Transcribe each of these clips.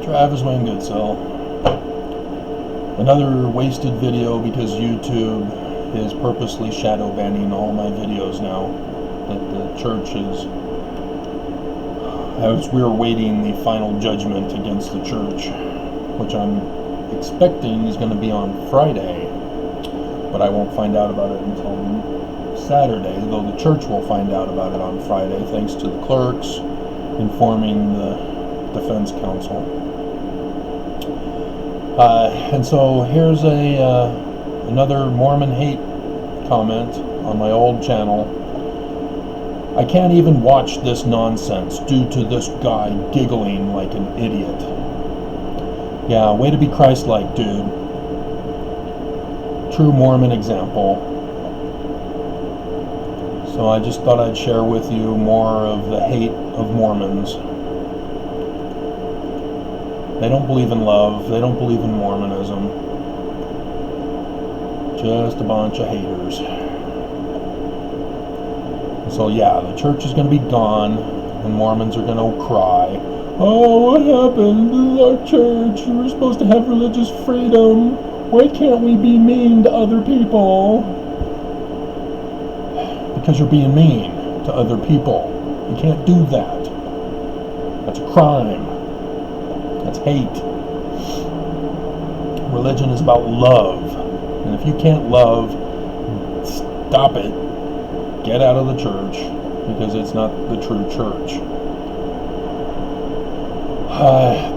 Travis Wayne Goodsell. Another wasted video because YouTube is purposely shadow banning all my videos now. That the church is, as we're awaiting the final judgment against the church, which I'm expecting is going to be on Friday, but I won't find out about it until Saturday, though the church will find out about it on Friday, thanks to the clerks informing the defense counsel. And so here's another Mormon hate comment on my old channel. I can't even watch this nonsense due to this guy giggling like an idiot. Yeah, way to be Christ-like, dude. True Mormon example. So I just thought I'd share with you more of the hate of Mormons. They don't believe in love. They don't believe in Mormonism. Just a bunch of haters. So yeah, the church is going to be gone, and Mormons are going to cry. Oh, what happened? This is our church. We're supposed to have religious freedom. Why can't we be mean to other people? Because you're being mean to other people. You can't do that. That's a crime. That's hate. Religion is about love. And if you can't love, stop it. Get out of the church, because it's not the true church.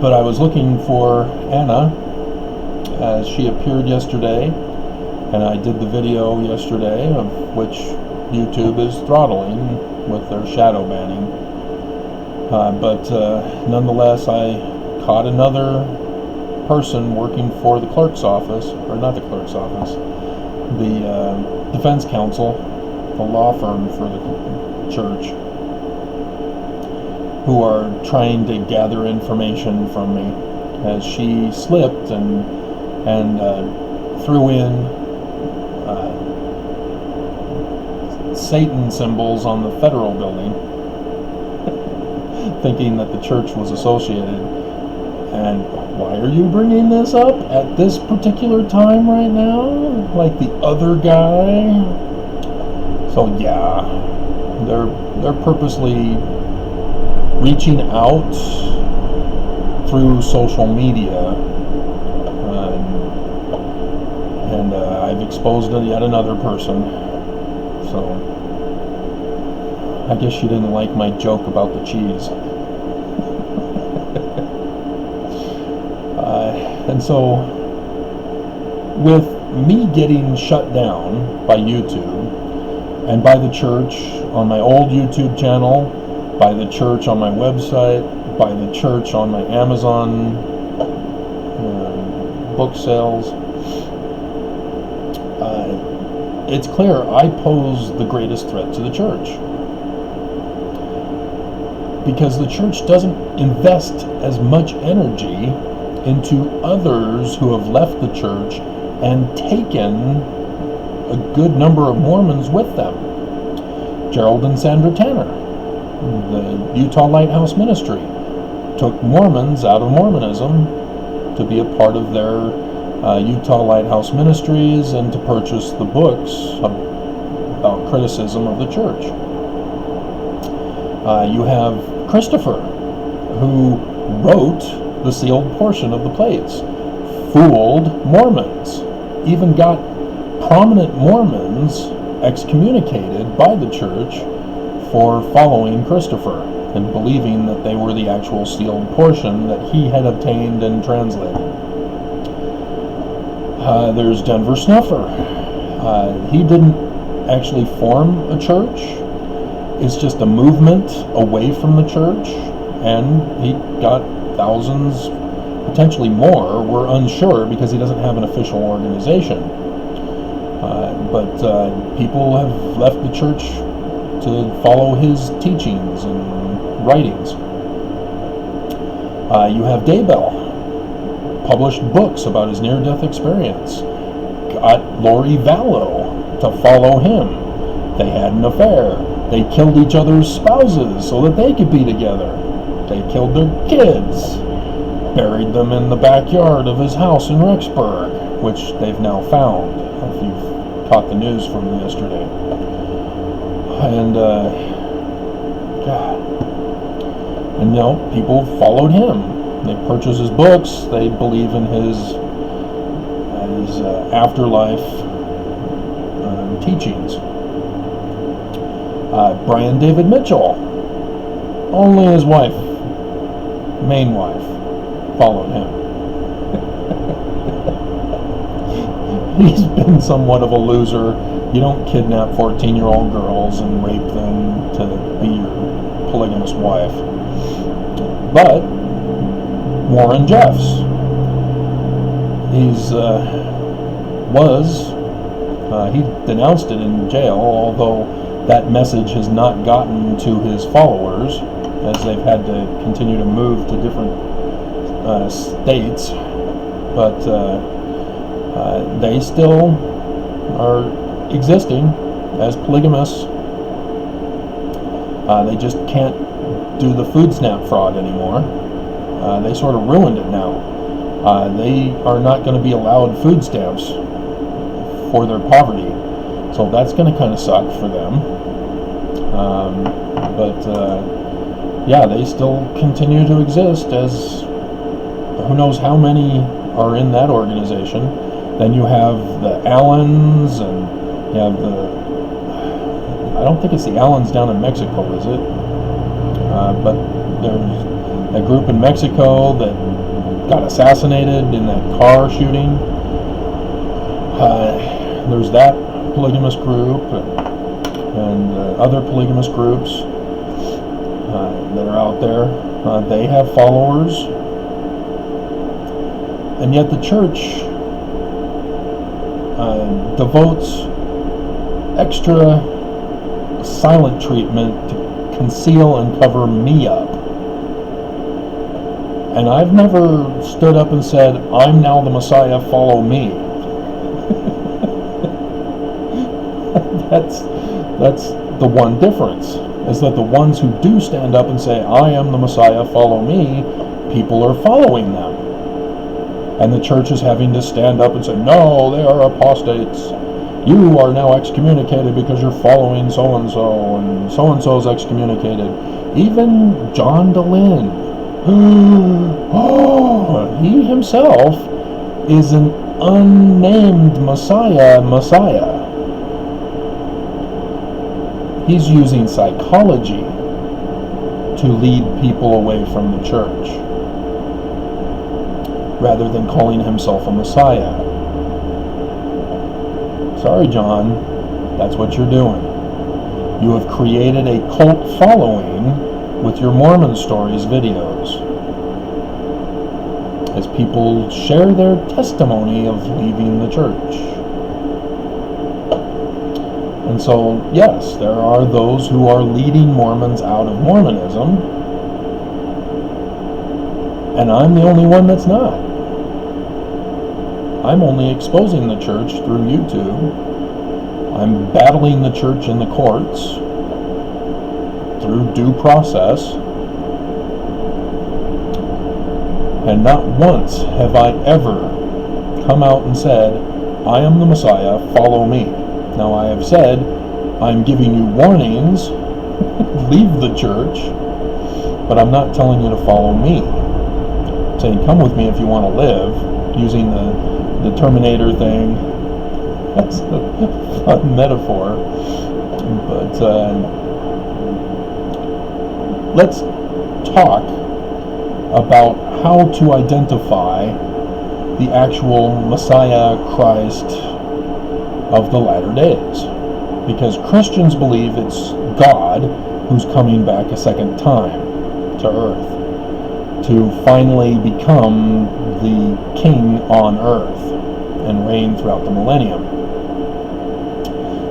But I was looking for Anna, as she appeared yesterday, and I did the video yesterday, of which YouTube is throttling with their shadow banning. But nonetheless, I caught another person working for the clerk's office, or not the clerk's office, the defense counsel, the law firm for the church, who are trying to gather information from me, as she slipped and threw in Satan symbols on the federal building, thinking that the church was associated. And why are you bringing this up at this particular time right now? Like the other guy? So yeah, they're purposely reaching out through social media, and I've exposed yet another person. So I guess she didn't like my joke about the cheese. And so with me getting shut down by YouTube, and by the church on my old YouTube channel, by the church on my website, by the church on my Amazon book sales, it's clear I pose the greatest threat to the church. Because the church doesn't invest as much energy into others who have left the church and taken a good number of Mormons with them. Gerald and Sandra Tanner, the Utah Lighthouse Ministry, took Mormons out of Mormonism to be a part of their Utah Lighthouse Ministries and to purchase the books about criticism of the church. You have Christopher, who wrote the sealed portion of the plates, fooled Mormons, even got prominent Mormons excommunicated by the church for following Christopher and believing that they were the actual sealed portion that he had obtained and translated. There's Denver Snuffer. He didn't actually form a church. It's just a movement away from the church, and he got thousands, potentially more. We're unsure because he doesn't have an official organization. But people have left the church to follow his teachings and writings. You have Daybell, published books about his near-death experience. Got Lori Vallow to follow him. They had an affair. They killed each other's spouses so that they could be together. They killed their kids. buried them in the backyard of his house in Rexburg, which they've now found, if you've caught the news from yesterday. And, God. And, people followed him. They purchase his books. They believe in his afterlife teachings. Brian David Mitchell, only his wife, main wife, followed him. He's been somewhat of a loser. You don't kidnap 14-year-old girls and rape them to be your polygamous wife. But Warren Jeffs, he denounced it in jail, although that message has not gotten to his followers, as they've had to continue to move to different states. But they still are existing as polygamists. They just can't do the food stamp fraud anymore. They sort of ruined it now. They are not going to be allowed food stamps for their poverty, so that's going to kind of suck for them. But they still continue to exist as who knows how many are in that organization. Then you have the Allens, and you have I don't think it's the Allens down in Mexico, is it? But there's a group in Mexico that got assassinated in that car shooting. There's that polygamous group and other polygamous groups that are out there. They have followers, and yet the church devotes extra silent treatment to conceal and cover me up. And I've never stood up and said, "I'm now the Messiah, follow me." That's the one difference, is that the ones who do stand up and say, "I am the Messiah, follow me," people are following them. And the church is having to stand up and say, "No, they are apostates. You are now excommunicated because you're following so-and-so, and so-and-so's excommunicated." Even John DeLynn, he himself is an unnamed Messiah. He's using psychology to lead people away from the church, rather than calling himself a Messiah. Sorry, John, that's what you're doing. You have created a cult following with your Mormon Stories videos, as people share their testimony of leaving the church. And so, yes, there are those who are leading Mormons out of Mormonism, and I'm the only one that's not. I'm only exposing the church through YouTube. I'm battling the church in the courts through due process. And not once have I ever come out and said, "I am the Messiah, follow me." Now, I have said, I'm giving you warnings, leave the church, but I'm not telling you to follow me. I'm saying, come with me if you want to live, using the Terminator thing. That's a fun metaphor. But let's talk about how to identify the actual Messiah Christ of the latter days, because Christians believe it's God who's coming back a second time to earth to finally become the king on earth and reign throughout the millennium.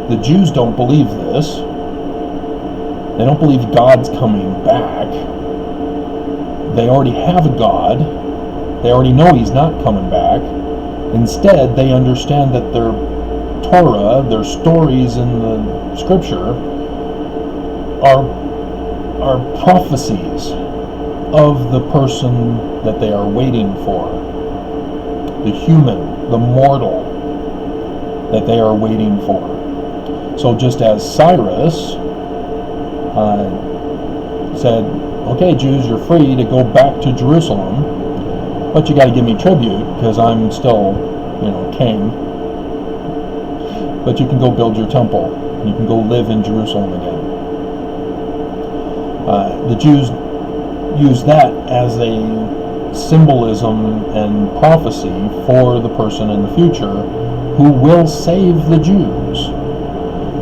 The Jews don't believe this. They don't believe God's coming back. They already have a God. They already know he's not coming back. Instead, they understand that their Torah, their stories in the scripture, are prophecies of the person that they are waiting for, the human, the mortal that they are waiting for. So just as Cyrus said, okay, Jews, you're free to go back to Jerusalem, but you got to give me tribute because I'm still, king. But you can go build your temple. You can go live in Jerusalem again. The Jews use that as a symbolism and prophecy for the person in the future who will save the Jews.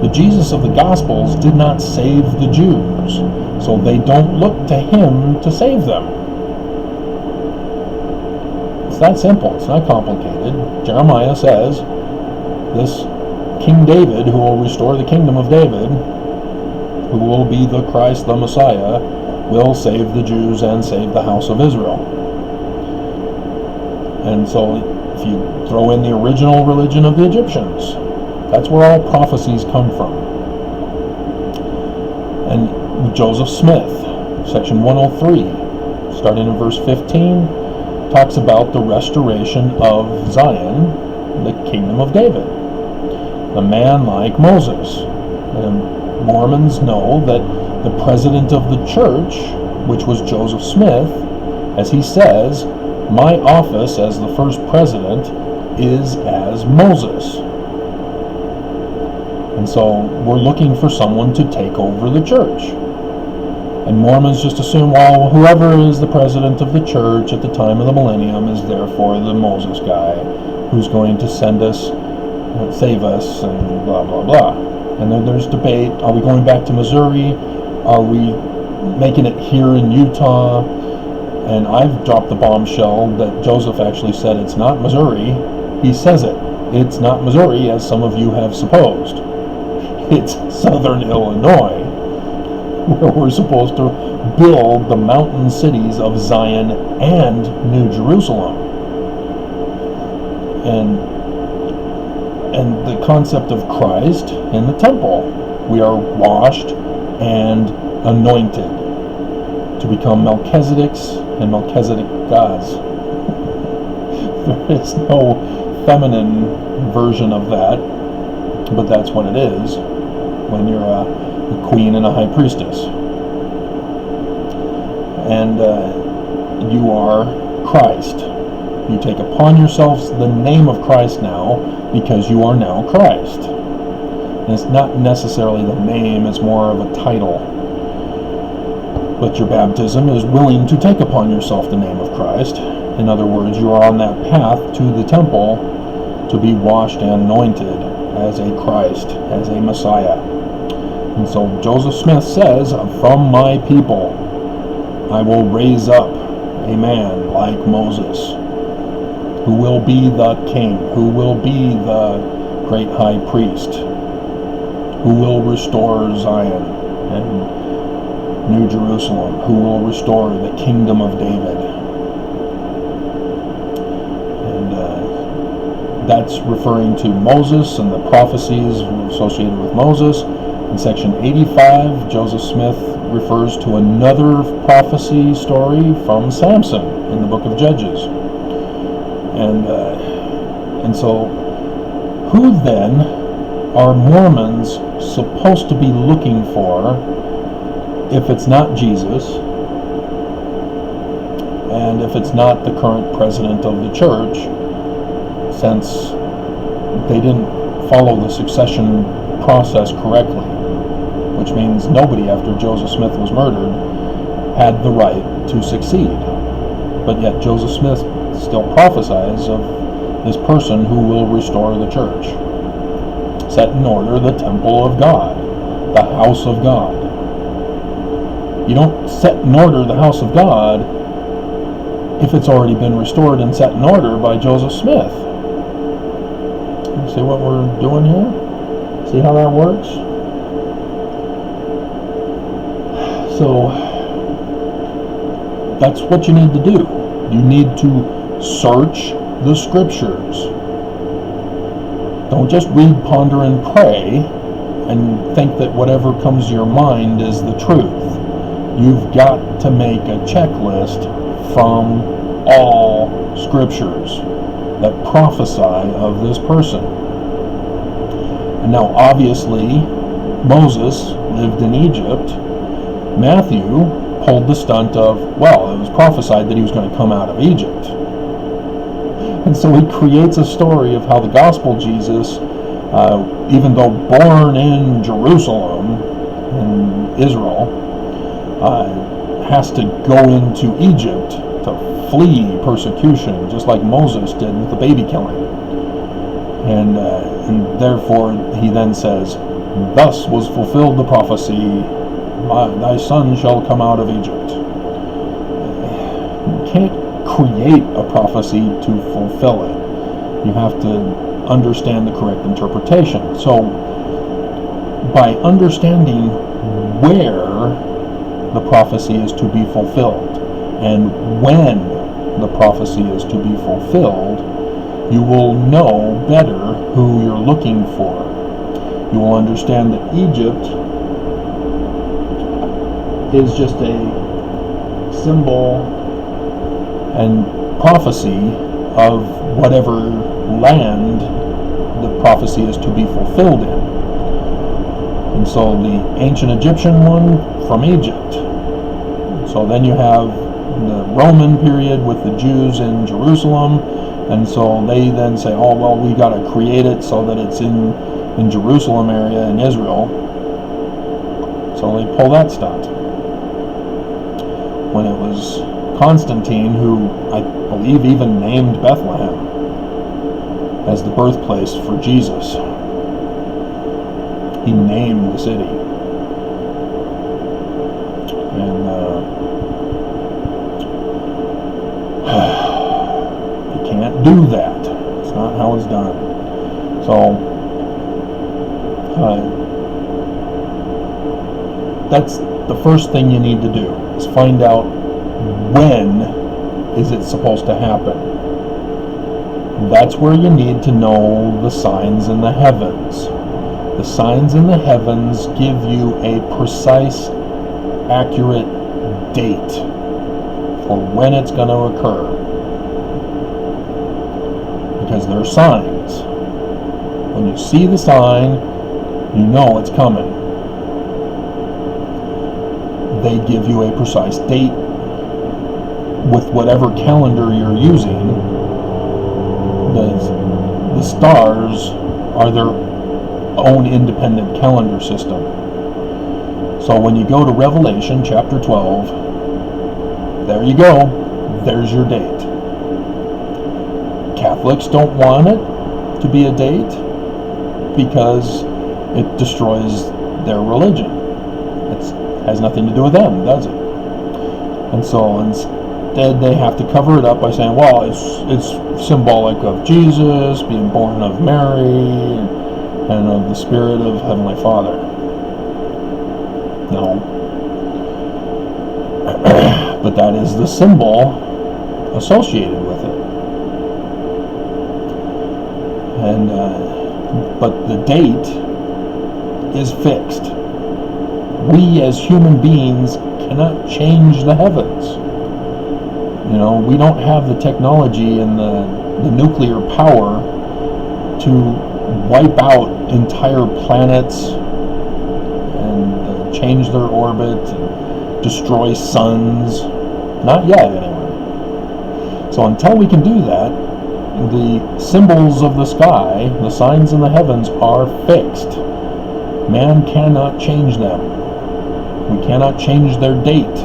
The Jesus of the Gospels did not save the Jews, so they don't look to him to save them. It's that simple. It's not complicated. Jeremiah says this King David, who will restore the kingdom of David, who will be the Christ, the Messiah, will save the Jews and save the house of Israel. And so if you throw in the original religion of the Egyptians, that's where all prophecies come from. And Joseph Smith, section 103, starting in verse 15, talks about the restoration of Zion, the kingdom of David. A man like Moses. And Mormons know that the president of the church, which was Joseph Smith, as he says, my office as the first president is as Moses. And so we're looking for someone to take over the church. And Mormons just assume, well, whoever is the president of the church at the time of the millennium is therefore the Moses guy who's going to send us, save us, and blah, blah, blah. And then there's debate. Are we going back to Missouri? Are we making it here in Utah? And I've dropped the bombshell that Joseph actually said it's not Missouri. He says it. It's not Missouri, as some of you have supposed. It's southern Illinois, where we're supposed to build the mountain cities of Zion and New Jerusalem. And the concept of Christ in the temple. We are washed and anointed to become Melchizedek's and Melchizedek God's. There is no feminine version of that, but that's what it is when you're a queen and a high priestess. And you are Christ. You take upon yourselves the name of Christ now because you are now Christ. And it's not necessarily the name, it's more of a title. But your baptism is willing to take upon yourself the name of Christ. In other words, you are on that path to the temple to be washed and anointed as a Christ, as a Messiah. And so Joseph Smith says, from my people I will raise up a man like Moses, who will be the king, who will be the great high priest, who will restore Zion and New Jerusalem, who will restore the kingdom of David. And that's referring to Moses and the prophecies associated with Moses. In section 85, Joseph Smith refers to another prophecy story from Samson in the book of Judges. And so, who then are Mormons supposed to be looking for if it's not Jesus, and if it's not the current president of the church, since they didn't follow the succession process correctly, which means nobody after Joseph Smith was murdered had the right to succeed. But yet Joseph Smith still prophesies of this person who will restore the church. Set in order the temple of God, the house of God. You don't set in order the house of God if it's already been restored and set in order by Joseph Smith. See what we're doing here? See how that works? So that's what you need to do. You need to search the scriptures. Don't just read, ponder, and pray and think that whatever comes to your mind is the truth. you've got to make a checklist from all scriptures that prophesy of this person. And now, obviously, Moses lived in Egypt. Matthew pulled the stunt of, well, it was prophesied that he was going to come out of Egypt. And so he creates a story of how the gospel Jesus, even though born in Jerusalem, in Israel, has to go into Egypt to flee persecution, just like Moses did with the baby killing. And therefore he then says, thus was fulfilled the prophecy, thy son shall come out of Egypt. You can't create a prophecy to fulfill it. You have to understand the correct interpretation. So by understanding where the prophecy is to be fulfilled and when the prophecy is to be fulfilled, you will know better who you're looking for. You will understand that Egypt is just a symbol and prophecy of whatever land the prophecy is to be fulfilled in. And so the ancient Egyptian one from Egypt. So then you have the Roman period with the Jews in Jerusalem, and so they then say, oh, well, we got to create it so that it's in Jerusalem area in Israel. So they pull that stunt. When it was Constantine who, I believe, even named Bethlehem as the birthplace for Jesus. He named the city. And you can't do that. It's not how it's done. So that's the first thing you need to do, is find out when is it supposed to happen. That's where you need to know the signs in the heavens. The signs in the heavens give you a precise, accurate date for when it's going to occur. Because they're signs. When you see the sign, you know it's coming. They give you a precise date with whatever calendar you're using. The stars are their own independent calendar system. So when you go to Revelation chapter 12, there you go. There's your date. Catholics don't want it to be a date because it destroys their religion. It has nothing to do with them, does it? And so instead they have to cover it up by saying, well, it's symbolic of Jesus being born of Mary and of the Spirit of Heavenly Father. No. But that is the symbol associated with it. And but the date is fixed. We as human beings cannot change the heavens. You know, we don't have the technology and the nuclear power to wipe out entire planets and change their orbit and destroy suns. Not yet, anyway. So until we can do that, the symbols of the sky, the signs in the heavens, are fixed. Man cannot change them. We cannot change their date.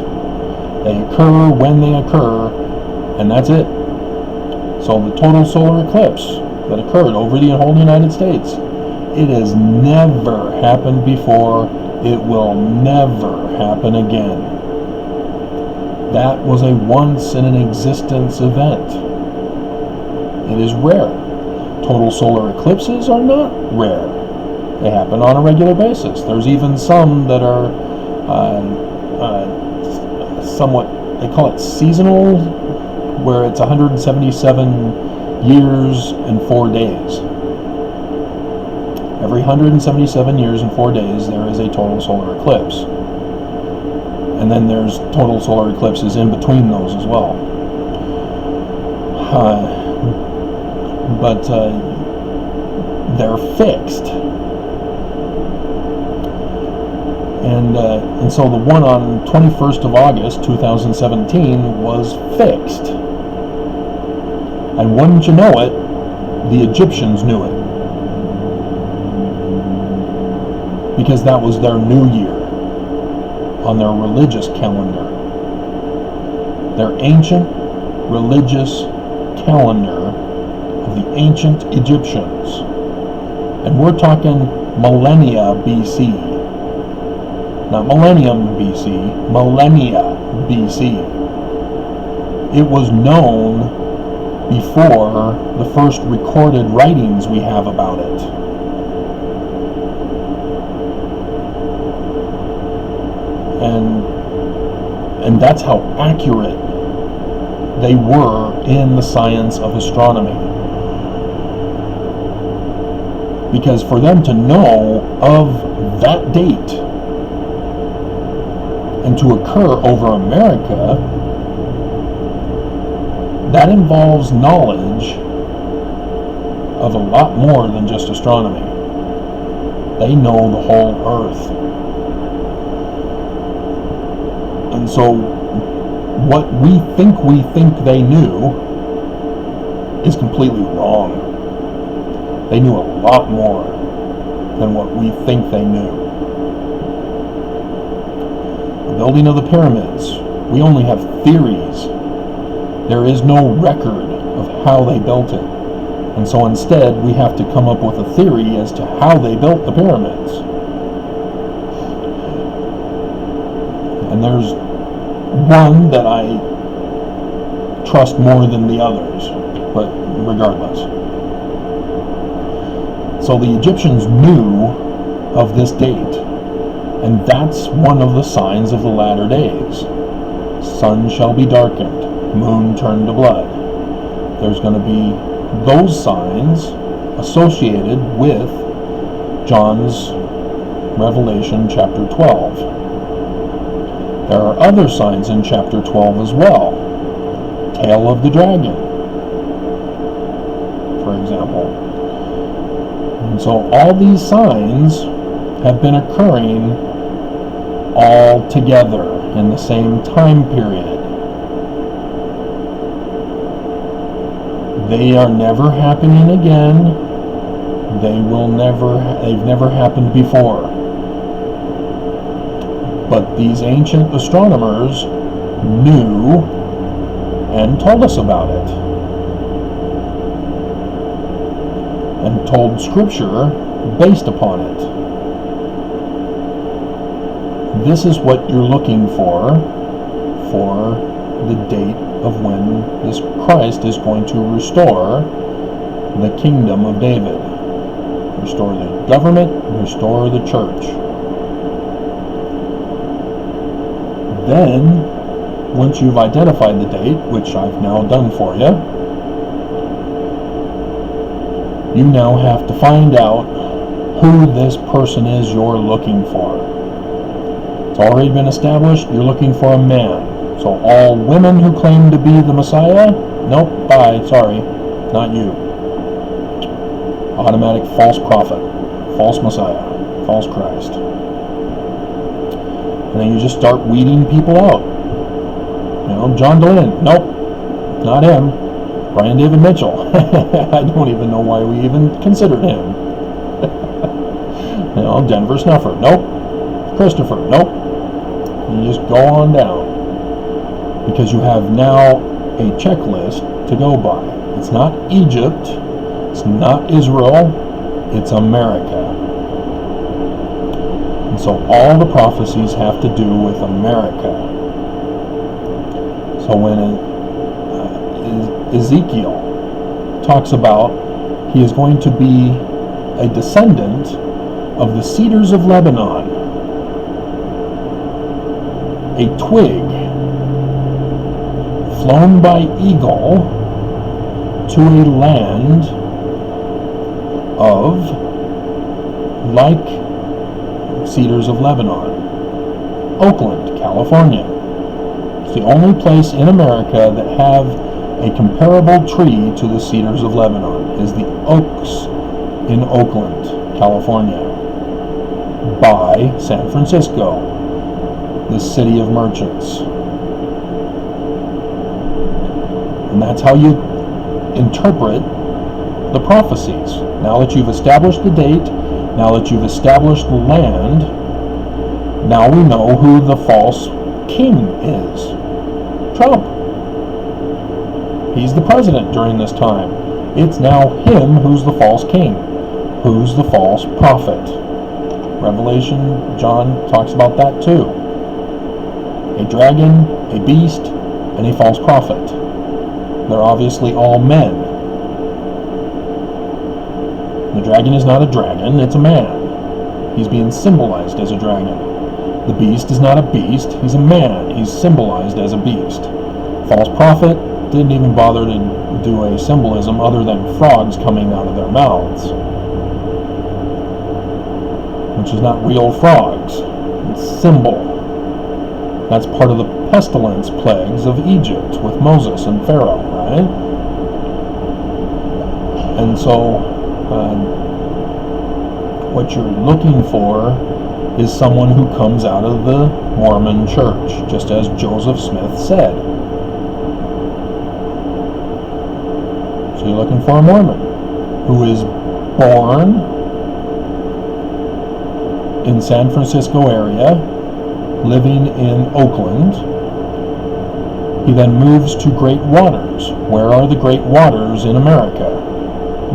They occur when they occur, and that's it. So the total solar eclipse that occurred over the whole United States, it has never happened before. It will never happen again. That was a once-in-an-existence event. It is rare. Total solar eclipses are not rare. They happen on a regular basis. There's even some that are somewhat, they call it seasonal, where it's 177 years and 4 days. Every 177 years and 4 days there is a total solar eclipse. And then there's total solar eclipses in between those as well. But they're fixed. And so the one on 21st of August 2017 was fixed. And wouldn't you know it, the Egyptians knew it. Because that was their new year on their religious calendar. Their ancient religious calendar of the ancient Egyptians. And we're talking millennia BC. Not millennium BC, millennia BC. It was known before the first recorded writings we have about it. And that's how accurate they were in the science of astronomy. Because for them to know of that date and to occur over America, that involves knowledge of a lot more than just astronomy. They know the whole Earth. And so what we think they knew is completely wrong. They knew a lot more than what we think they knew. The building of the pyramids, we only have theories. There is no record of how they built it. And so instead, we have to come up with a theory as to how they built the pyramids. And there's one that I trust more than the others, but regardless. So the Egyptians knew of this date, and that's one of the signs of the latter days. Sun shall be darkened, moon turned to blood. There's going to be those signs associated with John's Revelation chapter 12. There are other signs in chapter 12 as well. Tail of the dragon, for example. And so all these signs have been occurring all together in the same time period. They are never happening again. They've never happened before. But these ancient astronomers knew and told us about it. And told Scripture based upon it. This is what you're looking for the date of when this Christ is going to restore the kingdom of David. Restore the government, restore the church. Then, once you've identified the date, which I've now done for you, you now have to find out who this person is you're looking for. It's already been established you're looking for a man. So all women who claim to be the Messiah, nope, bye, sorry, not you. Automatic false prophet, false Messiah, false Christ. And then you just start weeding people out. You know, John Dehlin, nope, not him. Brian David Mitchell, I don't even know why we even considered him. You know, Denver Snuffer, nope. Christopher, nope. You just go on down. Because you have now a checklist to go by. It's not Egypt, it's not Israel, it's America. And so all the prophecies have to do with America. So when Ezekiel talks about he is going to be a descendant of the cedars of Lebanon, a twig flown by eagle to a land of like cedars of Lebanon. Oakland, California. It's the only place in America that have a comparable tree to the cedars of Lebanon, is the oaks in Oakland, California, by San Francisco, the city of merchants. And that's how you interpret the prophecies. Now that you've established the date, now that you've established the land, now we know who the false king is. Trump. He's the president during this time. It's now him who's the false king, who's the false prophet. Revelation, John talks about that too. A dragon, a beast, and a false prophet. They're obviously all men. The dragon is not a dragon, it's a man. He's being symbolized as a dragon. The beast is not a beast, he's a man. He's symbolized as a beast. False prophet didn't even bother to do a symbolism other than frogs coming out of their mouths, which is not real frogs. It's symbol. That's part of the pestilence plagues of Egypt with Moses and Pharaoh, right? And so what you're looking for is someone who comes out of the Mormon church, just as Joseph Smith said. So you're looking for a Mormon who is born in San Francisco area, living in Oakland. He then moves to Great Waters. Where are the Great Waters in America?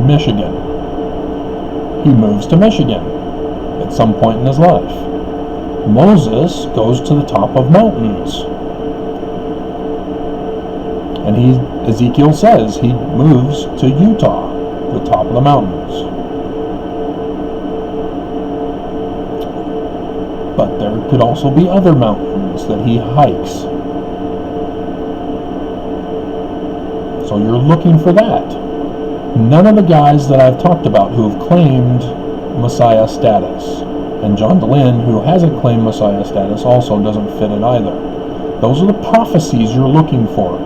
Michigan. He moves to Michigan at some point in his life. Moses goes to the top of mountains. And Ezekiel says he moves to Utah, the top of the mountains. But there could also be other mountains that he hikes. So you're looking for that. None of the guys that I've talked about who have claimed Messiah status, and John DeLynn, who hasn't claimed Messiah status, also doesn't fit it either. Those are the prophecies you're looking for.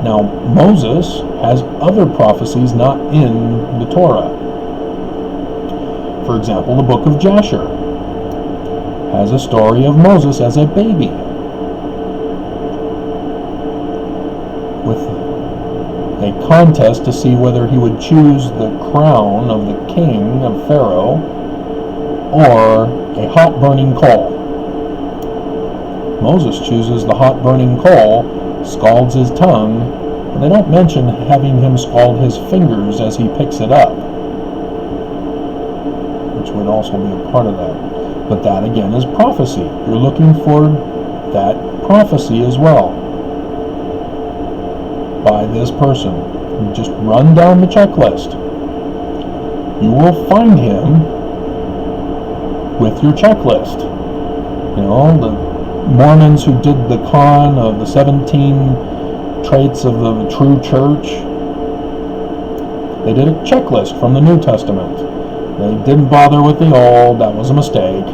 Now, Moses has other prophecies not in the Torah. For example, the book of Jasher has a story of Moses as a baby, with a contest to see whether he would choose the crown of the king of Pharaoh or a hot burning coal. Moses chooses the hot burning coal, scalds his tongue, and they don't mention having him scald his fingers as he picks it up, which would also be a part of that. But that again is prophecy. You're looking for that prophecy as well by this person. You just run down the checklist. You will find him with your checklist. You know, the Mormons who did the con of the 17 traits of the true church, they did a checklist from the New Testament. They didn't bother with the old. That was a mistake.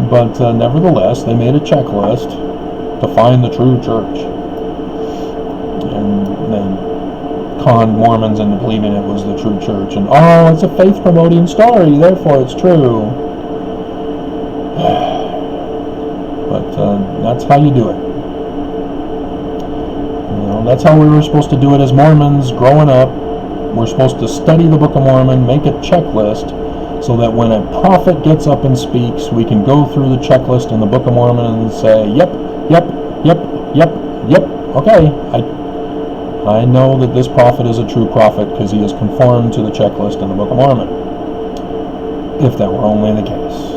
But nevertheless, they made a checklist to find the true church. And then conned Mormons into believing it was the true church. And, oh, it's a faith-promoting story, therefore it's true. But that's how you do it. You know, that's how we were supposed to do it as Mormons growing up. We're supposed to study the Book of Mormon, make a checklist, so that when a prophet gets up and speaks, we can go through the checklist in the Book of Mormon and say, yep, okay, I know that this prophet is a true prophet because he is conformed to the checklist in the Book of Mormon. If that were only the case.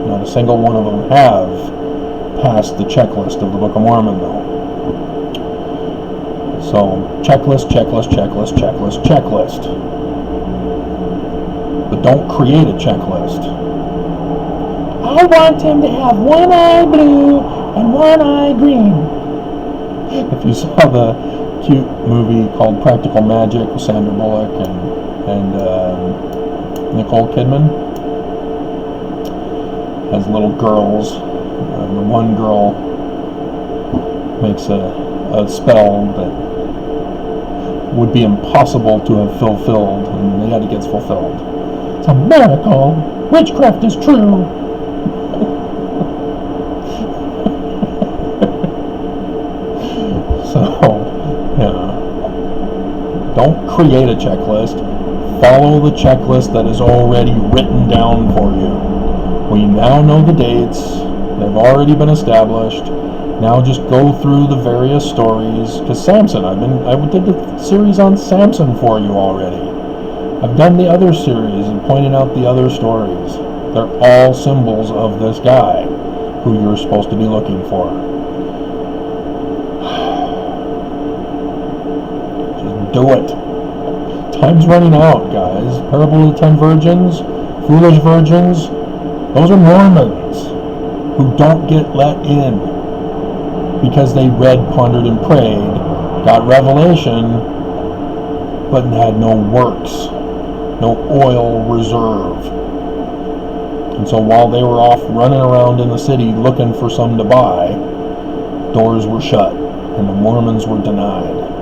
Not a single one of them have passed the checklist of the Book of Mormon, though. So, checklist. But don't create a checklist. I want him to have one eye blue and one eye green. If you saw the cute movie called Practical Magic with Sandra Bullock and Nicole Kidman, has little girls. The one girl makes a spell that would be impossible to have fulfilled, and yet it gets fulfilled. It's a miracle! Witchcraft is true! So, yeah. Don't create a checklist. Follow the checklist that is already written down for you. We now know the dates. They've already been established. Now just go through the various stories. Because Samson, I did the series on Samson for you already. I've done the other series and pointed out the other stories. They're all symbols of this guy who you're supposed to be looking for. Just do it. Time's running out, guys. Parable of the 10 Virgins, Foolish Virgins, those are Mormons who don't get let in because they read, pondered, and prayed, got revelation, but had no works, no oil reserve. And so while they were off running around in the city looking for some to buy, doors were shut and the Mormons were denied.